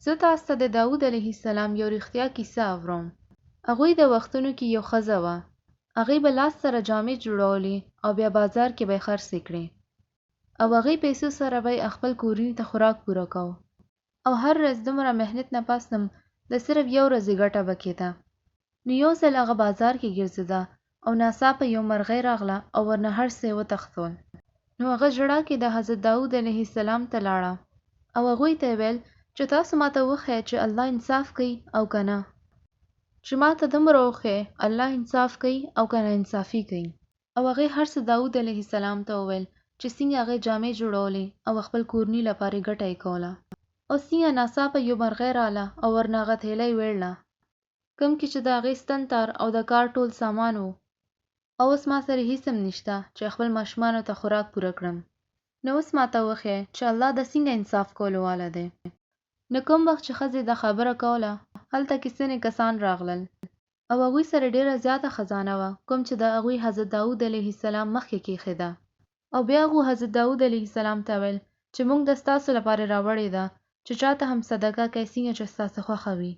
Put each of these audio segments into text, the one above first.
زه تاسو ته د داود علیه السلام یو رښتیا کیسه اورم. هغوی د وختونو کې یو ښځه وه. هغې به لاس سره جامې جوړولې او بیا بازار کې به یې خرڅې کړې. او هغې پیسو سره به یې خپل کورني ته خوراک پوره کو. او هر ورځ دومره محنت نه پس هم د صرف یو ورځې ګټه به کېده. نو یو ځل هغه بازار کې ګرځېده او ناڅاپه یو مرغۍ راغله او ورنه هر څه یې وتښتول. نو هغه ژړا کې د حضرت داود علیه السلام ته لاړه او هغوی ته یې ویل چې تاسو ماته وښیئ چې الله انصاف کوي او که نه. چې ماته دومره وښیئ الله انصاف کوي او که نه انصافي کوي. او هغې هر څه داود علیه السلام ته وویل چې څنګه هغې جامې جوړولې او خپل کورني لپاره یې ګټه یې کوله. او څنګه ناڅاپه یو مرغۍ راله او ورنه هغه تیله یې ویړله کوم کې چې د هغې ستن تار او د کار ټول سامان و. او اوس ما سره هیڅ هم نشته چې خپل ماشومانو ته خوراک پوره کړم. نو اوس ماته وښیئ چې الله د څنګه انصاف کولو والا دی. نو کوم وخت چې ښځې دا خبره کوله هلته کې ځینې کسان راغلل او هغوی سره ډېره زیاته خزانه وه کوم چې د هغوی حضرت داود علیه السلام مخکې کېښېده. او بیا هغو حضرت داود علیه السلام ته ویل چې موږ د ستاسو لپاره راوړې ده چې چاته هم صدقه کوئ څنګه چې ستاسو خوښه وي.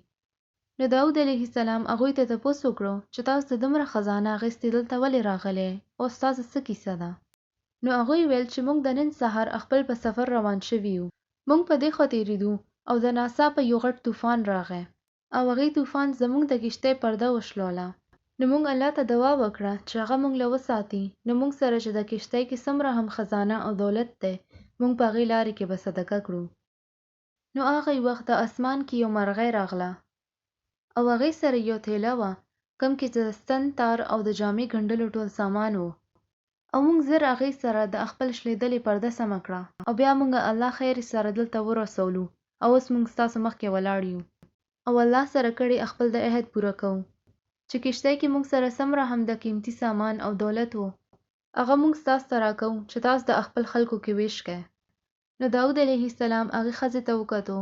نو داود علیه السلام هغوی ته تپوس وکړو چې تاسو د دومره خزانه اخیستې دلته ولې راغلی او ستاسو څه کیسه ده. نو هغوی ویل چې موږ د نن سهار خپل په سفر روان شوي یو. موږ په دې خوا تېرېدو او د ناڅاپه یو غټ طوفان راغی او هغې طوفان زموږ د کښتۍ پرده وشلوله. نو موږ الله ته دعا وکړه چې هغه موږ له وساتي. نو موږ سره چې د کښتۍ کې څومره هم خزانه او دولت دی موږ په هغې لارې کې به صدقه کړو. نو هغه وخت د اسمان کې یو مرغۍ راغله او هغې سره یو تیله وه کوم کې د ستن تار او د جامې ګنډلو ټول سامان و. او موږ زر هغې سره د خپل شلېدلې پرده سمه کړه او بیا موږ الله خیر سره دلته ورسولو او اوس موږ ستاسو مخکې ولاړ یو او الله سره کړی خپل د عهد پوره کوو چې کښتۍ کې موږ سره څومره هم د قیمتي سامان او دولت و هغه موږ ستاسو ته راکوو چې تاسو د خپل خلکو کې ویش کړئ. نو داود علیه السلام هغې ښځې ته وکتو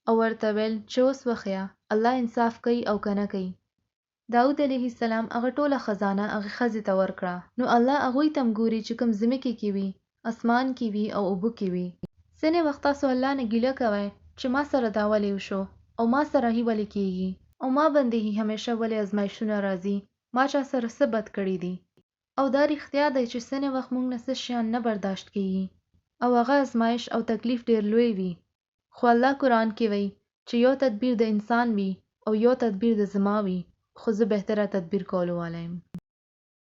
او ورته ویل چې اوس وښیه الله انصاف کوي او که نه کوي. داود علیه السلام هغه ټوله خزانه هغې ښځې ته ورکړه. نو الله هغوی ته هم ګوري چې کوم ځمکې کې وي اسمان کې وي او اوبه کې وي. ځینې وخت تاسو الله نه ګیله کوئ چې ما سره دا ولې وشو او ما سره هی ولې کېږي او ما باندې هی همیشه ولې ازمایښتونه راځي ما چا سره څه بد کړي دي. او دا رښتیا دی چې ځینې وخت موږ نه څه شیان نه برداشت کېږي او هغه ازمایش او تکلیف ډېر لوی وي. خو الله قرآن کې وایي چې یو تدبیر د انسان وي او یو تدبیر د زما وي خو زه بهتره تدبیر کولو والا یم.